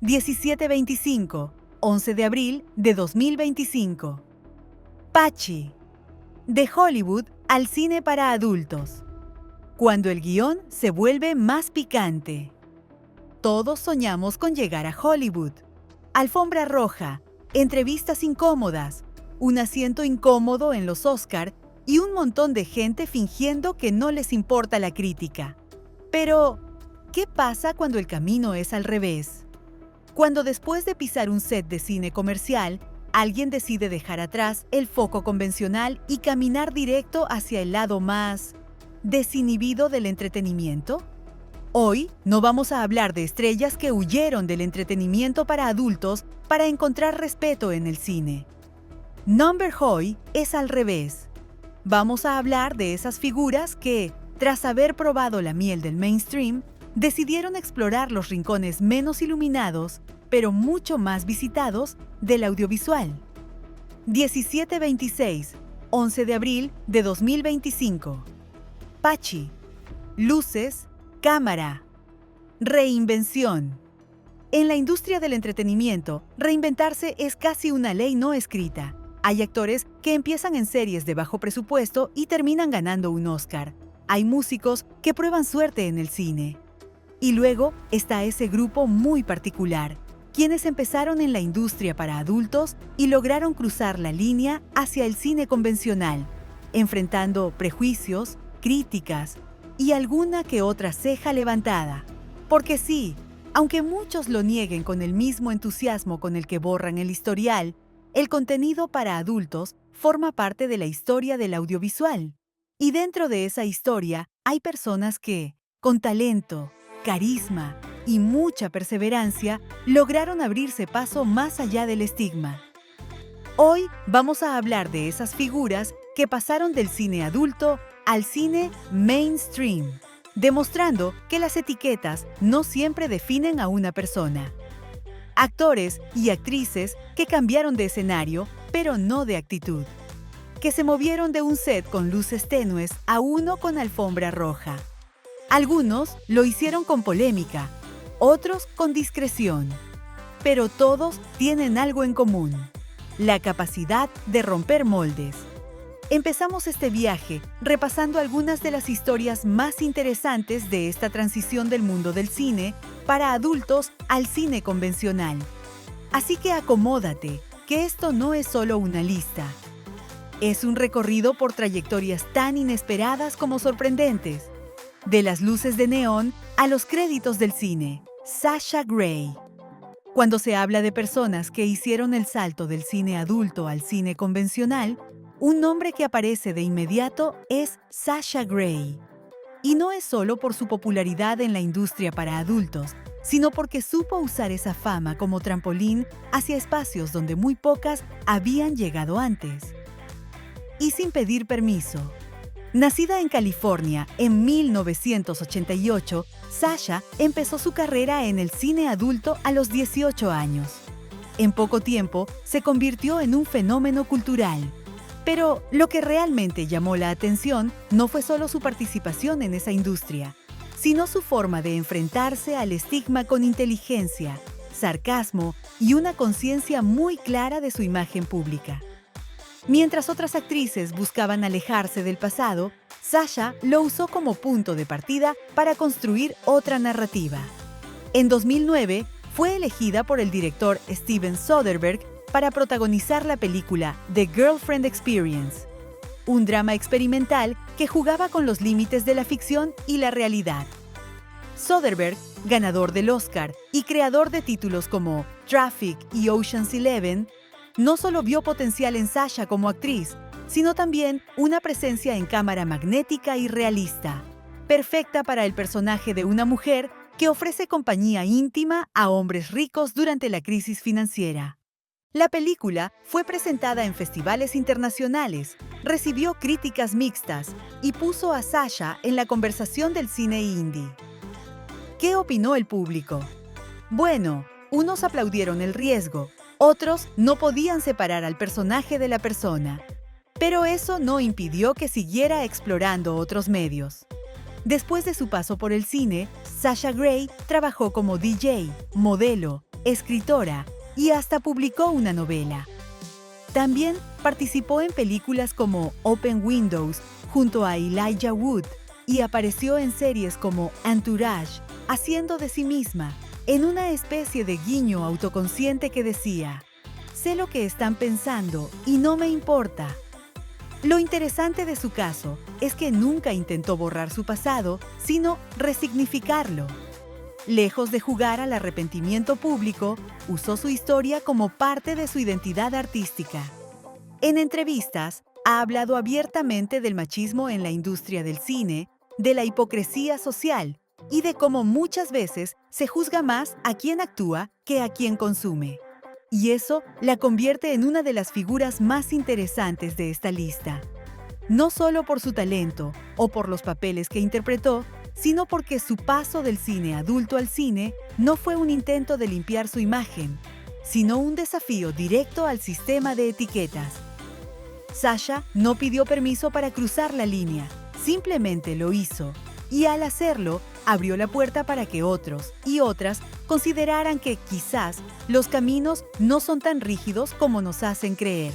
1725, 11 de abril de 2025. Pachi. De Hollywood al cine para adultos. Cuando el guión se vuelve más picante. Todos soñamos con llegar a Hollywood. Alfombra roja, entrevistas incómodas, un asiento incómodo en los Oscar y un montón de gente fingiendo que no les importa la crítica. Pero, ¿qué pasa cuando el camino es al revés? Cuando después de pisar un set de cine comercial, alguien decide dejar atrás el foco convencional y caminar directo hacia el lado más desinhibido del entretenimiento. Hoy no vamos a hablar de estrellas que huyeron del entretenimiento para adultos para encontrar respeto en el cine. Number Hoy es al revés. Vamos a hablar de esas figuras que, tras haber probado la miel del mainstream, decidieron explorar los rincones menos iluminados, pero mucho más visitados, del audiovisual. 1726, 11 de abril de 2025. Pachi. Luces, cámara. Reinvención. En la industria del entretenimiento, reinventarse es casi una ley no escrita. Hay actores que empiezan en series de bajo presupuesto y terminan ganando un Oscar. Hay músicos que prueban suerte en el cine. Y luego está ese grupo muy particular, quienes empezaron en la industria para adultos y lograron cruzar la línea hacia el cine convencional, enfrentando prejuicios, críticas y alguna que otra ceja levantada. Porque sí, aunque muchos lo nieguen con el mismo entusiasmo con el que borran el historial, el contenido para adultos forma parte de la historia del audiovisual. Y dentro de esa historia hay personas que, con talento, carisma y mucha perseverancia, lograron abrirse paso más allá del estigma. Hoy vamos a hablar de esas figuras que pasaron del cine adulto al cine mainstream, demostrando que las etiquetas no siempre definen a una persona. Actores y actrices que cambiaron de escenario, pero no de actitud. Que se movieron de un set con luces tenues a uno con alfombra roja. Algunos lo hicieron con polémica, otros con discreción. Pero todos tienen algo en común: la capacidad de romper moldes. Empezamos este viaje repasando algunas de las historias más interesantes de esta transición del mundo del cine para adultos al cine convencional. Así que acomódate, que esto no es solo una lista. Es un recorrido por trayectorias tan inesperadas como sorprendentes. De las luces de neón a los créditos del cine. Sasha Grey. Cuando se habla de personas que hicieron el salto del cine adulto al cine convencional, un nombre que aparece de inmediato es Sasha Grey. Y no es solo por su popularidad en la industria para adultos, sino porque supo usar esa fama como trampolín hacia espacios donde muy pocas habían llegado antes. Y sin pedir permiso. Nacida en California en 1988, Sasha empezó su carrera en el cine adulto a los 18 años. En poco tiempo, se convirtió en un fenómeno cultural. Pero lo que realmente llamó la atención no fue solo su participación en esa industria, sino su forma de enfrentarse al estigma con inteligencia, sarcasmo y una conciencia muy clara de su imagen pública. Mientras otras actrices buscaban alejarse del pasado, Sasha lo usó como punto de partida para construir otra narrativa. En 2009, fue elegida por el director Steven Soderbergh para protagonizar la película The Girlfriend Experience, un drama experimental que jugaba con los límites de la ficción y la realidad. Soderbergh, ganador del Oscar y creador de títulos como Traffic y Ocean's 11, no solo vio potencial en Sasha como actriz, sino también una presencia en cámara magnética y realista, perfecta para el personaje de una mujer que ofrece compañía íntima a hombres ricos durante la crisis financiera. La película fue presentada en festivales internacionales, recibió críticas mixtas y puso a Sasha en la conversación del cine indie. ¿Qué opinó el público? Bueno, unos aplaudieron el riesgo, otros no podían separar al personaje de la persona. Pero eso no impidió que siguiera explorando otros medios. Después de su paso por el cine, Sasha Grey trabajó como DJ, modelo, escritora y hasta publicó una novela. También participó en películas como Open Windows junto a Elijah Wood y apareció en series como Entourage, haciendo de sí misma en una especie de guiño autoconsciente que decía: «Sé lo que están pensando y no me importa». Lo interesante de su caso es que nunca intentó borrar su pasado, sino resignificarlo. Lejos de jugar al arrepentimiento público, usó su historia como parte de su identidad artística. En entrevistas, ha hablado abiertamente del machismo en la industria del cine, de la hipocresía social y de cómo muchas veces se juzga más a quien actúa que a quien consume. Y eso la convierte en una de las figuras más interesantes de esta lista. No solo por su talento o por los papeles que interpretó, sino porque su paso del cine adulto al cine no fue un intento de limpiar su imagen, sino un desafío directo al sistema de etiquetas. Sasha no pidió permiso para cruzar la línea, simplemente lo hizo, y al hacerlo, abrió la puerta para que otros y otras consideraran que quizás los caminos no son tan rígidos como nos hacen creer.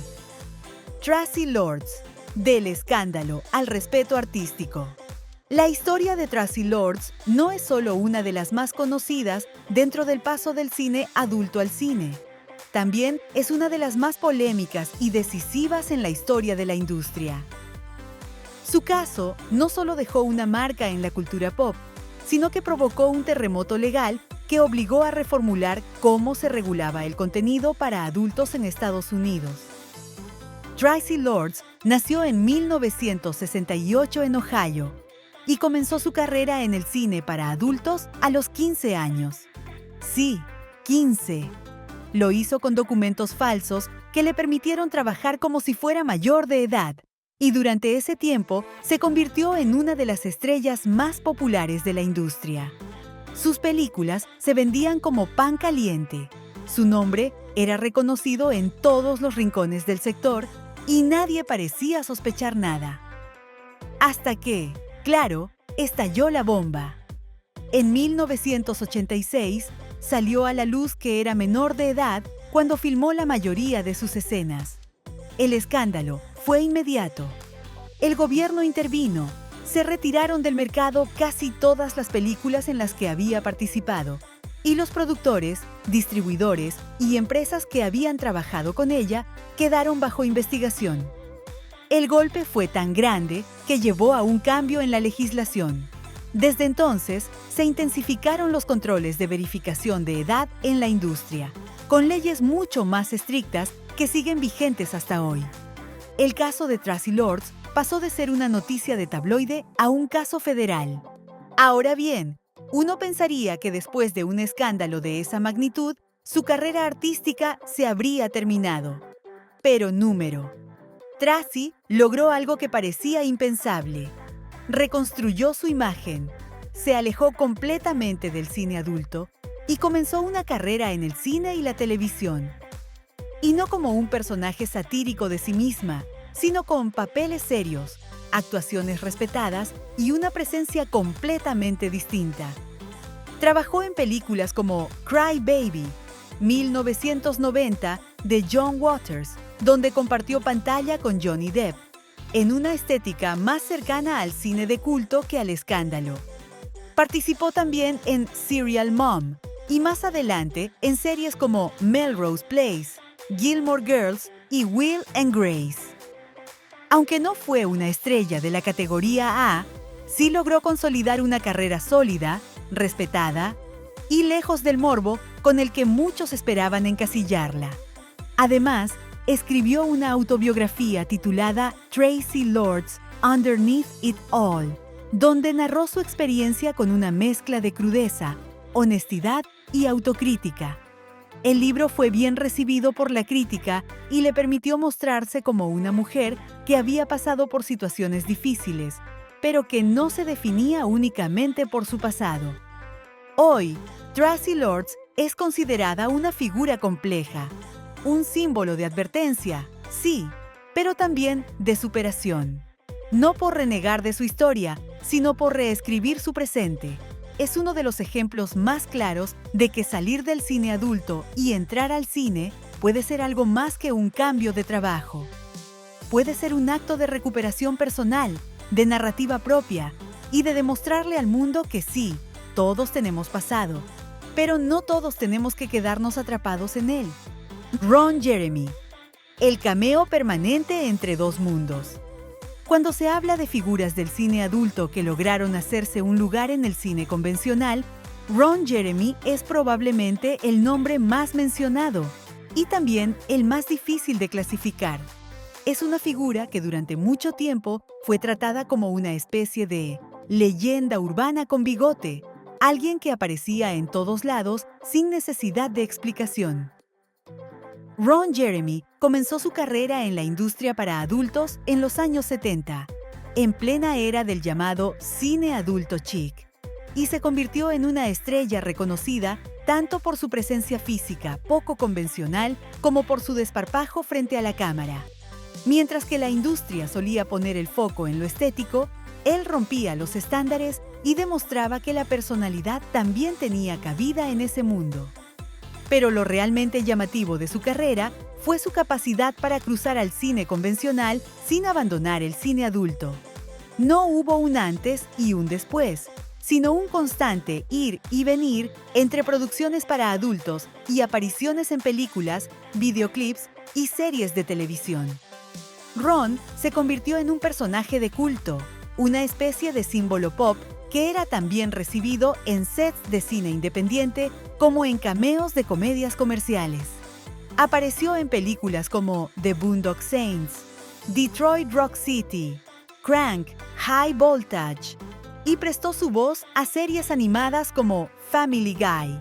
Traci Lords, del escándalo al respeto artístico. La historia de Traci Lords no es solo una de las más conocidas dentro del paso del cine adulto al cine. También es una de las más polémicas y decisivas en la historia de la industria. Su caso no solo dejó una marca en la cultura pop, sino que provocó un terremoto legal que obligó a reformular cómo se regulaba el contenido para adultos en Estados Unidos. Traci Lords nació en 1968 en Ohio y comenzó su carrera en el cine para adultos a los 15 años. Sí, 15. Lo hizo con documentos falsos que le permitieron trabajar como si fuera mayor de edad, y durante ese tiempo se convirtió en una de las estrellas más populares de la industria. Sus películas se vendían como pan caliente. Su nombre era reconocido en todos los rincones del sector y nadie parecía sospechar nada. Hasta que, claro, estalló la bomba. En 1986 salió a la luz que era menor de edad cuando filmó la mayoría de sus escenas. El escándalo fue inmediato. El gobierno intervino. Se retiraron del mercado casi todas las películas en las que había participado, y los productores, distribuidores y empresas que habían trabajado con ella quedaron bajo investigación. El golpe fue tan grande que llevó a un cambio en la legislación. Desde entonces, se intensificaron los controles de verificación de edad en la industria, con leyes mucho más estrictas que siguen vigentes hasta hoy. El caso de Traci Lords pasó de ser una noticia de tabloide a un caso federal. Ahora bien, uno pensaría que después de un escándalo de esa magnitud, su carrera artística se habría terminado. Pero número. Traci logró algo que parecía impensable. Reconstruyó su imagen, se alejó completamente del cine adulto y comenzó una carrera en el cine y la televisión. Y no como un personaje satírico de sí misma, sino con papeles serios, actuaciones respetadas y una presencia completamente distinta. Trabajó en películas como Cry Baby, 1990, de John Waters, donde compartió pantalla con Johnny Depp, en una estética más cercana al cine de culto que al escándalo. Participó también en Serial Mom y más adelante en series como Melrose Place, Gilmore Girls y Will and Grace. Aunque no fue una estrella de la categoría A, sí logró consolidar una carrera sólida, respetada y lejos del morbo con el que muchos esperaban encasillarla. Además, escribió una autobiografía titulada Traci Lords Underneath It All, donde narró su experiencia con una mezcla de crudeza, honestidad y autocrítica. El libro fue bien recibido por la crítica y le permitió mostrarse como una mujer que había pasado por situaciones difíciles, pero que no se definía únicamente por su pasado. Hoy, Traci Lords es considerada una figura compleja, un símbolo de advertencia, sí, pero también de superación. No por renegar de su historia, sino por reescribir su presente. es uno de los ejemplos más claros de que salir del cine adulto y entrar al cine puede ser algo más que un cambio de trabajo. Puede ser un acto de recuperación personal, de narrativa propia y de demostrarle al mundo que sí, todos tenemos pasado, pero no todos tenemos que quedarnos atrapados en él. Ron Jeremy, el cameo permanente entre dos mundos. Cuando se habla de figuras del cine adulto que lograron hacerse un lugar en el cine convencional, Ron Jeremy es probablemente el nombre más mencionado y también el más difícil de clasificar. Es una figura que durante mucho tiempo fue tratada como una especie de leyenda urbana con bigote, alguien que aparecía en todos lados sin necesidad de explicación. Ron Jeremy comenzó su carrera en la industria para adultos en los años 70, en plena era del llamado cine adulto chic, y se convirtió en una estrella reconocida tanto por su presencia física poco convencional como por su desparpajo frente a la cámara. Mientras que la industria solía poner el foco en lo estético, él rompía los estándares y demostraba que la personalidad también tenía cabida en ese mundo. Pero lo realmente llamativo de su carrera fue su capacidad para cruzar al cine convencional sin abandonar el cine adulto. No hubo un antes y un después, sino un constante ir y venir entre producciones para adultos y apariciones en películas, videoclips y series de televisión. Ron se convirtió en un personaje de culto, una especie de símbolo pop que era también recibido en sets de cine independiente como en cameos de comedias comerciales. Apareció en películas como The Boondock Saints, Detroit Rock City, Crank, High Voltage y prestó su voz a series animadas como Family Guy.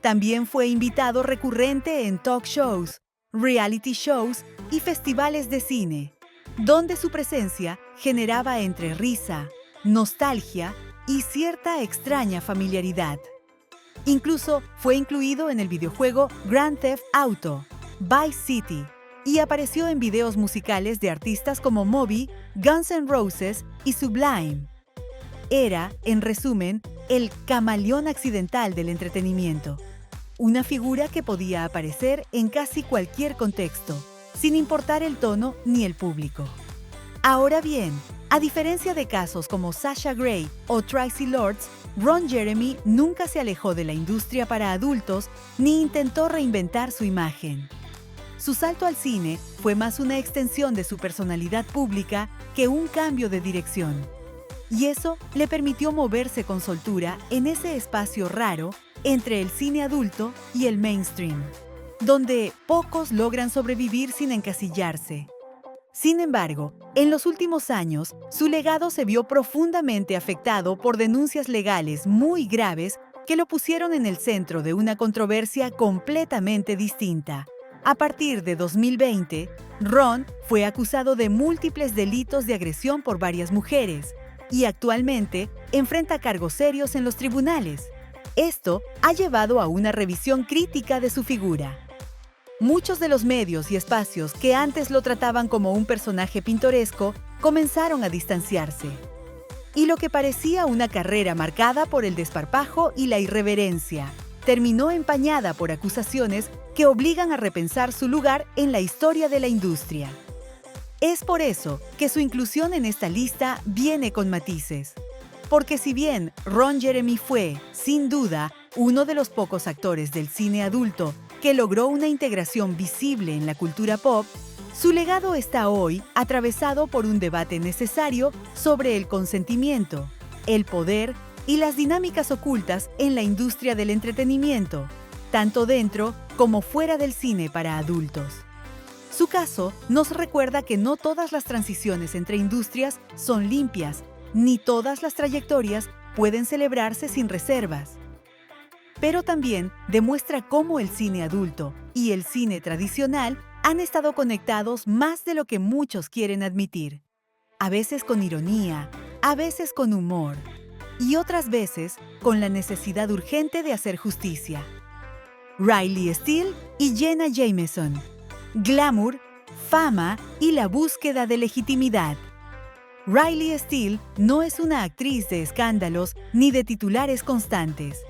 También fue invitado recurrente en talk shows, reality shows y festivales de cine, donde su presencia generaba entre risa, nostalgia y cierta extraña familiaridad. Incluso fue incluido en el videojuego Grand Theft Auto, Vice City, y apareció en videos musicales de artistas como Moby, Guns N' Roses y Sublime. Era, en resumen, el camaleón accidental del entretenimiento, una figura que podía aparecer en casi cualquier contexto, sin importar el tono ni el público. Ahora bien, a diferencia de casos como Sasha Grey o Traci Lords, Ron Jeremy nunca se alejó de la industria para adultos ni intentó reinventar su imagen. Su salto al cine fue más una extensión de su personalidad pública que un cambio de dirección. Y eso le permitió moverse con soltura en ese espacio raro entre el cine adulto y el mainstream, donde pocos logran sobrevivir sin encasillarse. Sin embargo, en los últimos años, su legado se vio profundamente afectado por denuncias legales muy graves que lo pusieron en el centro de una controversia completamente distinta. A partir de 2020, Ron fue acusado de múltiples delitos de agresión por varias mujeres y actualmente enfrenta cargos serios en los tribunales. Esto ha llevado a una revisión crítica de su figura. Muchos de los medios y espacios que antes lo trataban como un personaje pintoresco comenzaron a distanciarse. Y lo que parecía una carrera marcada por el desparpajo y la irreverencia, terminó empañada por acusaciones que obligan a repensar su lugar en la historia de la industria. Es por eso que su inclusión en esta lista viene con matices. Porque si bien Ron Jeremy fue, sin duda, uno de los pocos actores del cine adulto que logró una integración visible en la cultura pop, su legado está hoy atravesado por un debate necesario sobre el consentimiento, el poder y las dinámicas ocultas en la industria del entretenimiento, tanto dentro como fuera del cine para adultos. Su caso nos recuerda que no todas las transiciones entre industrias son limpias, ni todas las trayectorias pueden celebrarse sin reservas. Pero también demuestra cómo el cine adulto y el cine tradicional han estado conectados más de lo que muchos quieren admitir. A veces con ironía, a veces con humor, y otras veces con la necesidad urgente de hacer justicia. Riley Steele y Jenna Jameson. Glamour, fama y la búsqueda de legitimidad. Riley Steele no es una actriz de escándalos ni de titulares constantes.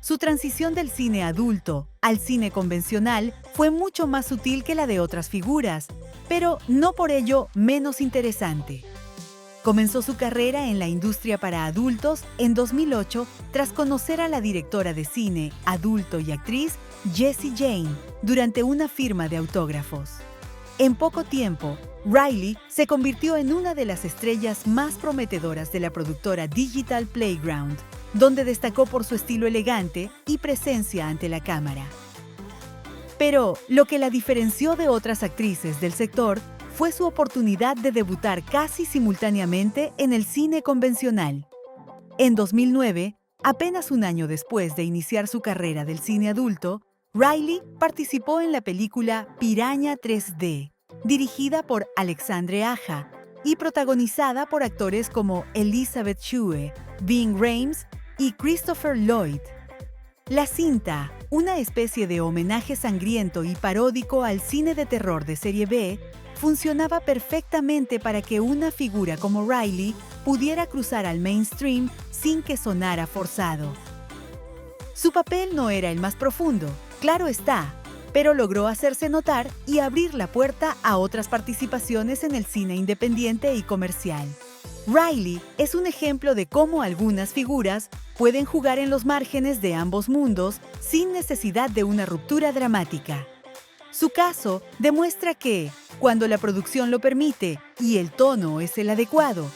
Su transición del cine adulto al cine convencional fue mucho más sutil que la de otras figuras, pero no por ello menos interesante. Comenzó su carrera en la industria para adultos en 2008 tras conocer a la directora de cine, adulto y actriz Jessie Jane durante una firma de autógrafos. En poco tiempo, Riley se convirtió en una de las estrellas más prometedoras de la productora Digital Playground, donde destacó por su estilo elegante y presencia ante la cámara. Pero lo que la diferenció de otras actrices del sector fue su oportunidad de debutar casi simultáneamente en el cine convencional. En 2009, apenas un año después de iniciar su carrera del cine adulto, Riley participó en la película Piranha 3D, dirigida por Alexandre Aja y protagonizada por actores como Elizabeth Shue, Ving Rhames y Christopher Lloyd. La cinta, una especie de homenaje sangriento y paródico al cine de terror de serie B, funcionaba perfectamente para que una figura como Riley pudiera cruzar al mainstream sin que sonara forzado. Su papel no era el más profundo, claro está, pero logró hacerse notar y abrir la puerta a otras participaciones en el cine independiente y comercial. Riley es un ejemplo de cómo algunas figuras pueden jugar en los márgenes de ambos mundos sin necesidad de una ruptura dramática. Su caso demuestra que, cuando la producción lo permite y el tono es el adecuado,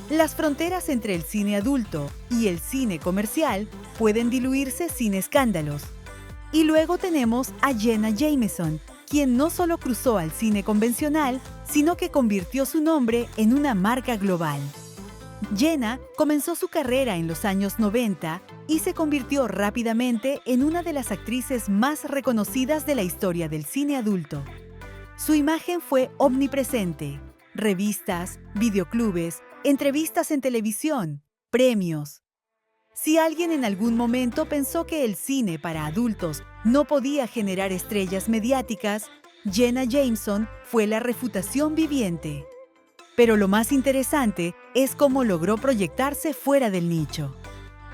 las fronteras entre el cine adulto y el cine comercial pueden diluirse sin escándalos. Y luego tenemos a Jenna Jameson, quien no solo cruzó al cine convencional, sino que convirtió su nombre en una marca global. Jenna comenzó su carrera en los años 90 y se convirtió rápidamente en una de las actrices más reconocidas de la historia del cine adulto. Su imagen fue omnipresente: revistas, videoclubes, entrevistas en televisión, premios. Si alguien en algún momento pensó que el cine para adultos no podía generar estrellas mediáticas, Jenna Jameson fue la refutación viviente. Pero lo más interesante es cómo logró proyectarse fuera del nicho.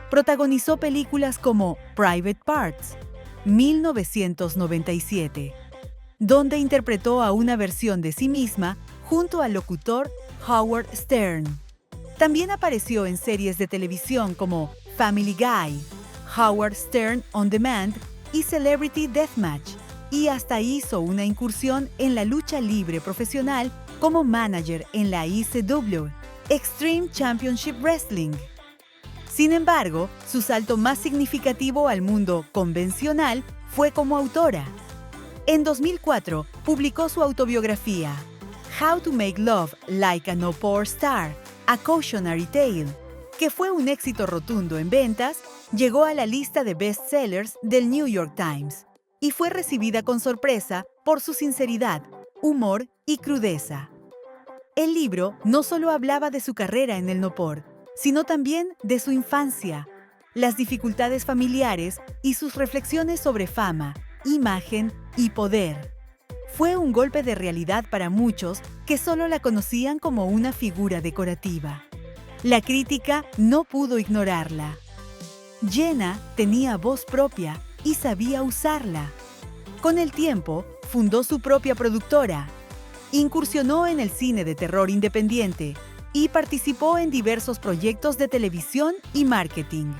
Protagonizó películas como Private Parts, 1997, donde interpretó a una versión de sí misma junto al locutor Howard Stern. También apareció en series de televisión como Family Guy, Howard Stern On Demand y Celebrity Deathmatch, y hasta hizo una incursión en la lucha libre profesional como manager en la ECW, Extreme Championship Wrestling. Sin embargo, su salto más significativo al mundo convencional fue como autora. En 2004, publicó su autobiografía, How to Make Love Like a No-Porn Star, A Cautionary Tale, que fue un éxito rotundo en ventas, llegó a la lista de bestsellers del New York Times y fue recibida con sorpresa por su sinceridad, humor y crudeza. El libro no solo hablaba de su carrera en el no-por, sino también de su infancia, las dificultades familiares y sus reflexiones sobre fama, imagen y poder. Fue un golpe de realidad para muchos que solo la conocían como una figura decorativa. La crítica no pudo ignorarla. Jenna tenía voz propia y sabía usarla. Con el tiempo, fundó su propia productora, incursionó en el cine de terror independiente y participó en diversos proyectos de televisión y marketing.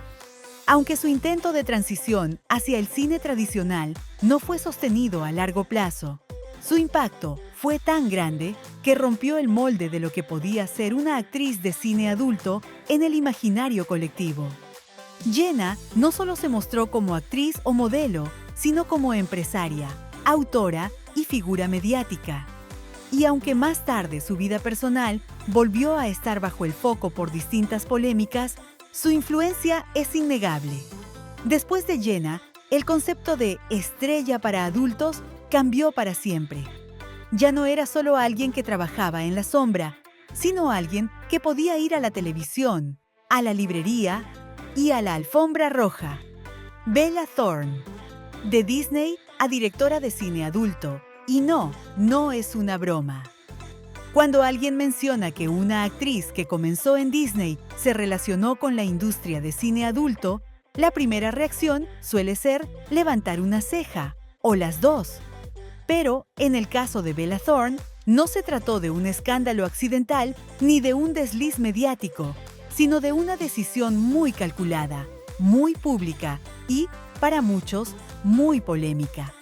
Aunque su intento de transición hacia el cine tradicional no fue sostenido a largo plazo, su impacto fue tan grande que rompió el molde de lo que podía ser una actriz de cine adulto en el imaginario colectivo. Jenna no solo se mostró como actriz o modelo, sino como empresaria, autora y figura mediática. Y aunque más tarde su vida personal volvió a estar bajo el foco por distintas polémicas, su influencia es innegable. Después de Jenna, el concepto de estrella para adultos cambió para siempre. Ya no era solo alguien que trabajaba en la sombra, sino alguien que podía ir a la televisión, a la librería y a la alfombra roja. Bella Thorne, de Disney a directora de cine adulto. Y no es una broma. Cuando alguien menciona que una actriz que comenzó en Disney se relacionó con la industria de cine adulto, la primera reacción suele ser levantar una ceja, o las dos. Pero, en el caso de Bella Thorne, no se trató de un escándalo accidental ni de un desliz mediático, sino de una decisión muy calculada, muy pública y, para muchos, muy polémica.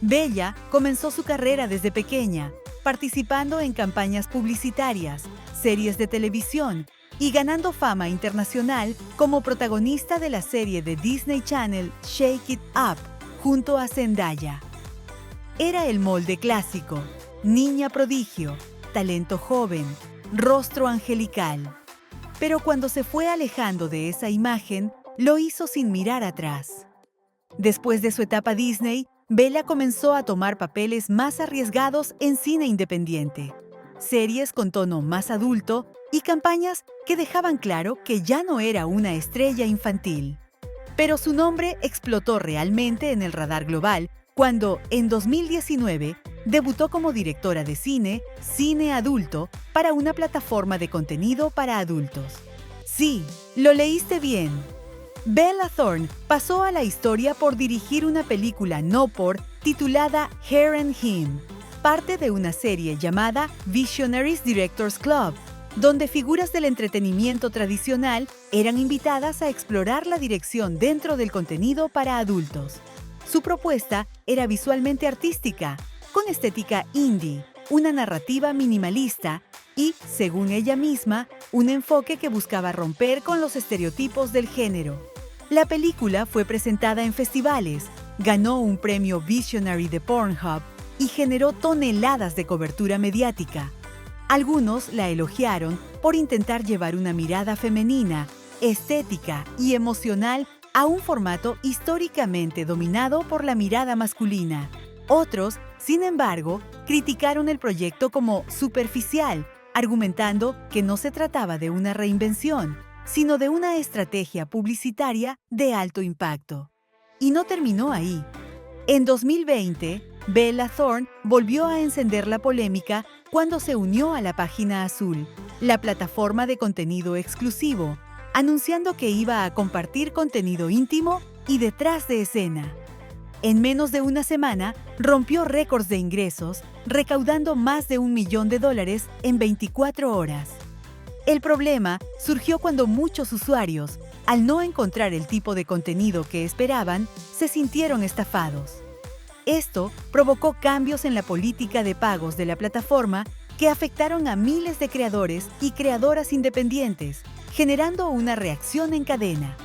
Bella comenzó su carrera desde pequeña, participando en campañas publicitarias, series de televisión y ganando fama internacional como protagonista de la serie de Disney Channel Shake It Up, junto a Zendaya. Era el molde clásico: niña prodigio, talento joven, rostro angelical. Pero cuando se fue alejando de esa imagen, lo hizo sin mirar atrás. Después de su etapa Disney, Bella comenzó a tomar papeles más arriesgados en cine independiente, series con tono más adulto y campañas que dejaban claro que ya no era una estrella infantil. Pero su nombre explotó realmente en el radar global cuando, en 2019, debutó como directora de cine adulto, para una plataforma de contenido para adultos. Sí, lo leíste bien. Bella Thorne pasó a la historia por dirigir una película no por titulada Her and Him, parte de una serie llamada Visionaries Directors Club, donde figuras del entretenimiento tradicional eran invitadas a explorar la dirección dentro del contenido para adultos. Su propuesta era visualmente artística, con estética indie, una narrativa minimalista y, según ella misma, un enfoque que buscaba romper con los estereotipos del género. La película fue presentada en festivales, ganó un premio Visionary de Pornhub y generó toneladas de cobertura mediática. Algunos la elogiaron por intentar llevar una mirada femenina, estética y emocional a un formato históricamente dominado por la mirada masculina. Otros, sin embargo, criticaron el proyecto como superficial, argumentando que no se trataba de una reinvención, sino de una estrategia publicitaria de alto impacto. Y no terminó ahí. En 2020, Bella Thorne volvió a encender la polémica cuando se unió a la Página Azul, la plataforma de contenido exclusivo, anunciando que iba a compartir contenido íntimo y detrás de escena. En menos de una semana, rompió récords de ingresos, recaudando más de $1 millón en 24 horas. El problema surgió cuando muchos usuarios, al no encontrar el tipo de contenido que esperaban, se sintieron estafados. Esto provocó cambios en la política de pagos de la plataforma que afectaron a miles de creadores y creadoras independientes, generando una reacción en cadena.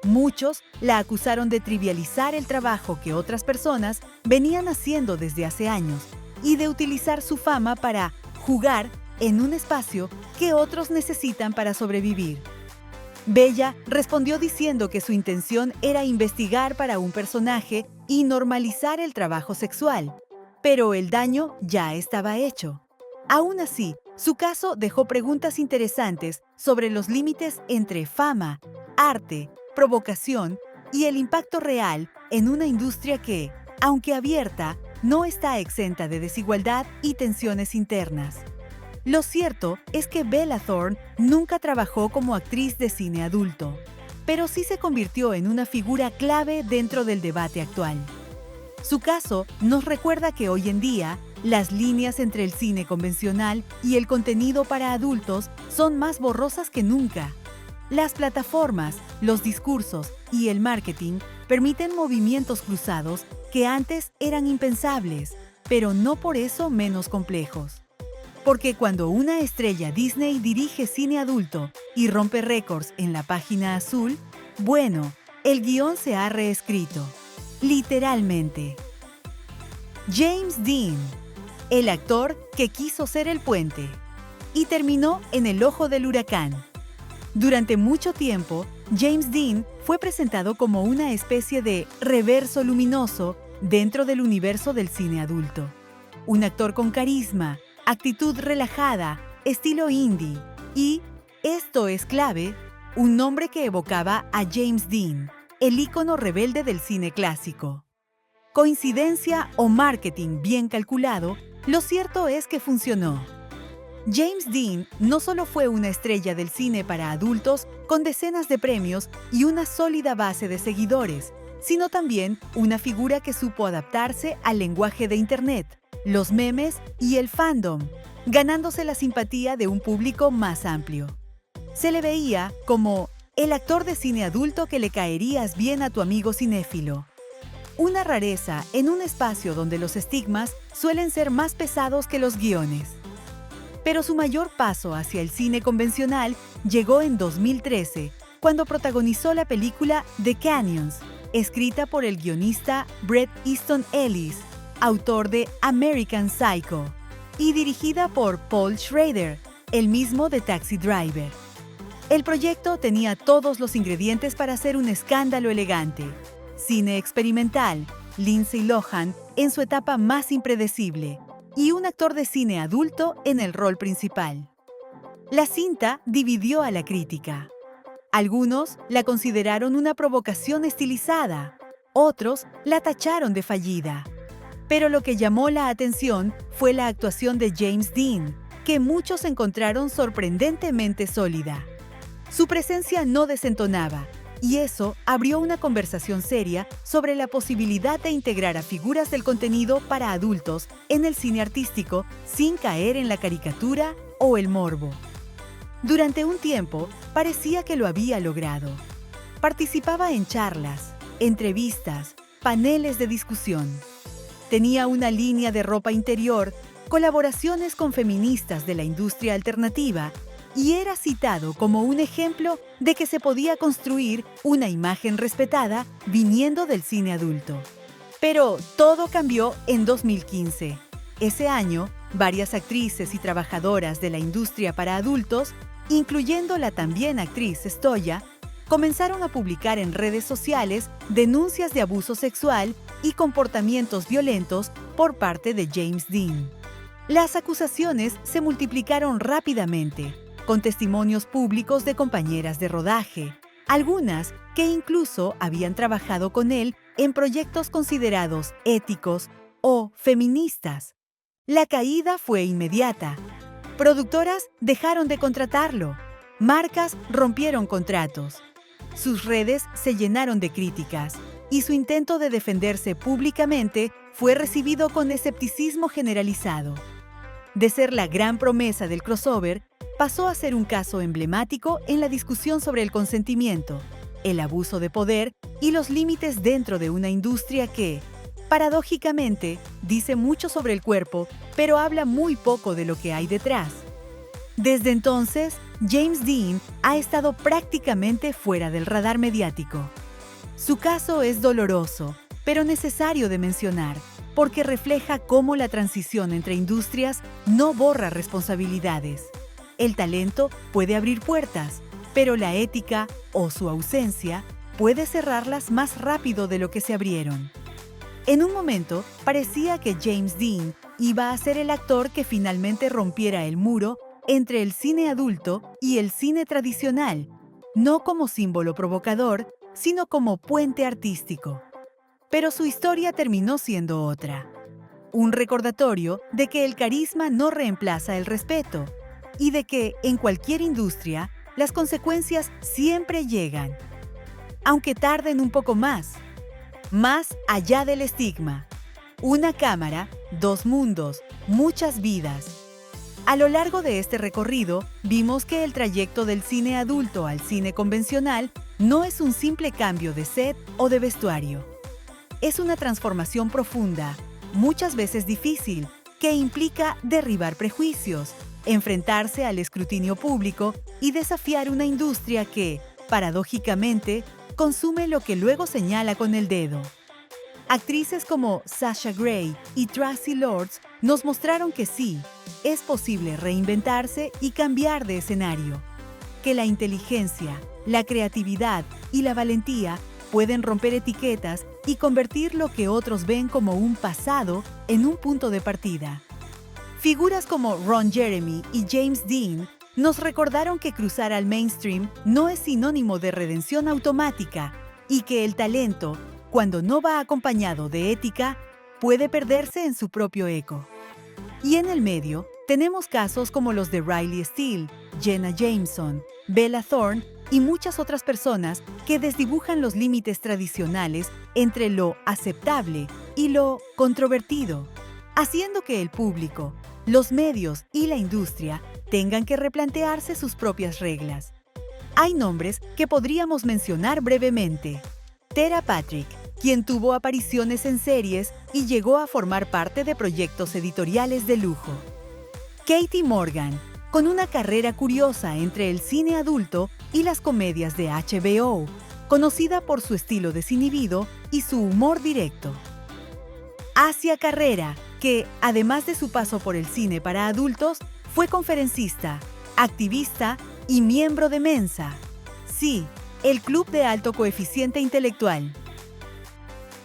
Muchos la acusaron de trivializar el trabajo que otras personas venían haciendo desde hace años y de utilizar su fama para jugar en un espacio que otros necesitan para sobrevivir. Bella respondió diciendo que su intención era investigar para un personaje y normalizar el trabajo sexual, pero el daño ya estaba hecho. Aún así, su caso dejó preguntas interesantes sobre los límites entre fama, arte, provocación y el impacto real en una industria que, aunque abierta, no está exenta de desigualdad y tensiones internas. Lo cierto es que Bella Thorne nunca trabajó como actriz de cine adulto, pero sí se convirtió en una figura clave dentro del debate actual. Su caso nos recuerda que hoy en día, las líneas entre el cine convencional y el contenido para adultos son más borrosas que nunca. Las plataformas, los discursos y el marketing permiten movimientos cruzados que antes eran impensables, pero no por eso menos complejos. Porque cuando una estrella Disney dirige cine adulto y rompe récords en la Página Azul, bueno, el guión se ha reescrito. Literalmente. James Dean, el actor que quiso ser el puente, y terminó en el ojo del huracán. Durante mucho tiempo, James Dean fue presentado como una especie de reverso luminoso dentro del universo del cine adulto. Un actor con carisma, actitud relajada, estilo indie y, esto es clave, un nombre que evocaba a James Dean, el ícono rebelde del cine clásico. ¿Coincidencia o marketing bien calculado? Lo cierto es que funcionó. James Dean no solo fue una estrella del cine para adultos con decenas de premios y una sólida base de seguidores, sino también una figura que supo adaptarse al lenguaje de Internet, los memes y el fandom, ganándose la simpatía de un público más amplio. Se le veía como el actor de cine adulto que le caerías bien a tu amigo cinéfilo. Una rareza en un espacio donde los estigmas suelen ser más pesados que los guiones. Pero su mayor paso hacia el cine convencional llegó en 2013, cuando protagonizó la película The Canyons, escrita por el guionista Bret Easton Ellis, autor de American Psycho, y dirigida por Paul Schrader, el mismo de Taxi Driver. El proyecto tenía todos los ingredientes para ser un escándalo elegante. Cine experimental, Lindsay Lohan en su etapa más impredecible, y un actor de cine adulto en el rol principal. La cinta dividió a la crítica. Algunos la consideraron una provocación estilizada, otros la tacharon de fallida. Pero lo que llamó la atención fue la actuación de James Dean, que muchos encontraron sorprendentemente sólida. Su presencia no desentonaba, y eso abrió una conversación seria sobre la posibilidad de integrar a figuras del contenido para adultos en el cine artístico sin caer en la caricatura o el morbo. Durante un tiempo, parecía que lo había logrado. Participaba en charlas, entrevistas, paneles de discusión. Tenía una línea de ropa interior, colaboraciones con feministas de la industria alternativa, y era citado como un ejemplo de que se podía construir una imagen respetada viniendo del cine adulto. Pero todo cambió en 2015. Ese año, varias actrices y trabajadoras de la industria para adultos, incluyendo la también actriz Stoya, comenzaron a publicar en redes sociales denuncias de abuso sexual y comportamientos violentos por parte de James Dean. Las acusaciones se multiplicaron rápidamente, con testimonios públicos de compañeras de rodaje, algunas que incluso habían trabajado con él en proyectos considerados éticos o feministas. La caída fue inmediata. Productoras dejaron de contratarlo. Marcas rompieron contratos. Sus redes se llenaron de críticas y su intento de defenderse públicamente fue recibido con escepticismo generalizado. De ser la gran promesa del crossover, pasó a ser un caso emblemático en la discusión sobre el consentimiento, el abuso de poder y los límites dentro de una industria que, paradójicamente, dice mucho sobre el cuerpo, pero habla muy poco de lo que hay detrás. Desde entonces, James Dean ha estado prácticamente fuera del radar mediático. Su caso es doloroso, pero necesario de mencionar, porque refleja cómo la transición entre industrias no borra responsabilidades. El talento puede abrir puertas, pero la ética o su ausencia puede cerrarlas más rápido de lo que se abrieron. En un momento, parecía que James Dean iba a ser el actor que finalmente rompiera el muro entre el cine adulto y el cine tradicional, no como símbolo provocador, sino como puente artístico. Pero su historia terminó siendo otra. Un recordatorio de que el carisma no reemplaza el respeto y de que, en cualquier industria, las consecuencias siempre llegan, aunque tarden un poco más. Más allá del estigma. Una cámara, dos mundos, muchas vidas. A lo largo de este recorrido, vimos que el trayecto del cine adulto al cine convencional no es un simple cambio de set o de vestuario. Es una transformación profunda, muchas veces difícil, que implica derribar prejuicios, enfrentarse al escrutinio público y desafiar una industria que, paradójicamente, consume lo que luego señala con el dedo. Actrices como Sasha Grey y Traci Lords nos mostraron que sí, es posible reinventarse y cambiar de escenario, que la inteligencia, la creatividad y la valentía pueden romper etiquetas y convertir lo que otros ven como un pasado en un punto de partida. Figuras como Ron Jeremy y James Dean nos recordaron que cruzar al mainstream no es sinónimo de redención automática y que el talento, cuando no va acompañado de ética, puede perderse en su propio eco. Y en el medio, Tenemos casos como los de Riley Steele, Jenna Jameson, Bella Thorne y muchas otras personas que desdibujan los límites tradicionales entre lo aceptable y lo controvertido, haciendo que el público, los medios y la industria tengan que replantearse sus propias reglas. Hay nombres que podríamos mencionar brevemente. Tera Patrick, quien tuvo apariciones en series y llegó a formar parte de proyectos editoriales de lujo. Katie Morgan, con una carrera curiosa entre el cine adulto y las comedias de HBO, conocida por su estilo desinhibido y su humor directo. Asia Carrera, que, además de su paso por el cine para adultos, fue conferencista, activista y miembro de Mensa. Sí, el club de alto coeficiente intelectual.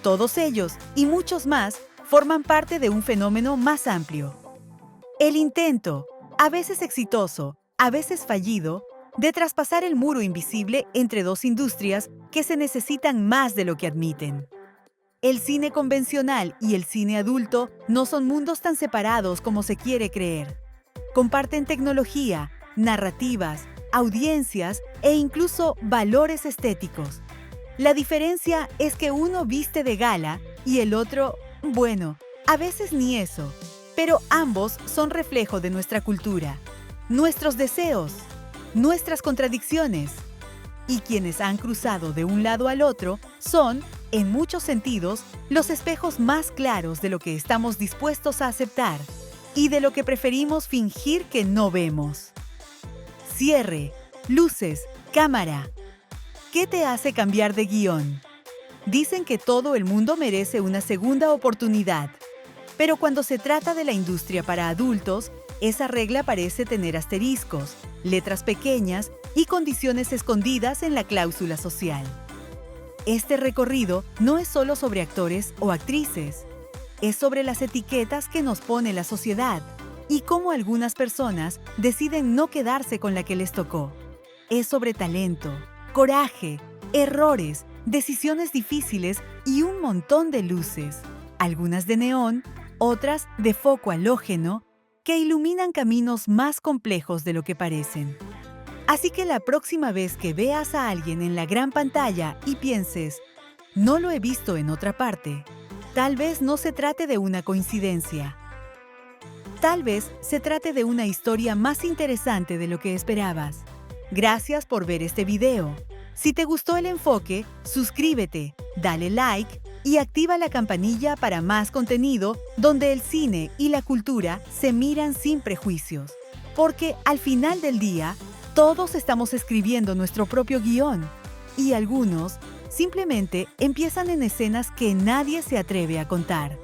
Todos ellos, y muchos más, forman parte de un fenómeno más amplio. El intento, a veces exitoso, a veces fallido, de traspasar el muro invisible entre dos industrias que se necesitan más de lo que admiten. El cine convencional y el cine adulto no son mundos tan separados como se quiere creer. Comparten tecnología, narrativas, audiencias e incluso valores estéticos. La diferencia es que uno viste de gala y el otro, bueno, a veces ni eso. Pero ambos son reflejo de nuestra cultura, nuestros deseos, nuestras contradicciones. Y quienes han cruzado de un lado al otro son, en muchos sentidos, los espejos más claros de lo que estamos dispuestos a aceptar y de lo que preferimos fingir que no vemos. Cierre, luces, cámara. ¿Qué te hace cambiar de guión? Dicen que todo el mundo merece una segunda oportunidad. Pero cuando se trata de la industria para adultos, esa regla parece tener asteriscos, letras pequeñas y condiciones escondidas en la cláusula social. Este recorrido no es solo sobre actores o actrices, es sobre las etiquetas que nos pone la sociedad y cómo algunas personas deciden no quedarse con la que les tocó. Es sobre talento, coraje, errores, decisiones difíciles y un montón de luces, algunas de neón, otras de foco halógeno, que iluminan caminos más complejos de lo que parecen. Así que la próxima vez que veas a alguien en la gran pantalla y pienses, no lo he visto en otra parte, tal vez no se trate de una coincidencia. Tal vez se trate de una historia más interesante de lo que esperabas. Gracias por ver este video. Si te gustó el enfoque, suscríbete, dale like y activa la campanilla para más contenido donde el cine y la cultura se miran sin prejuicios. Porque al final del día, todos estamos escribiendo nuestro propio guión y algunos simplemente empiezan en escenas que nadie se atreve a contar.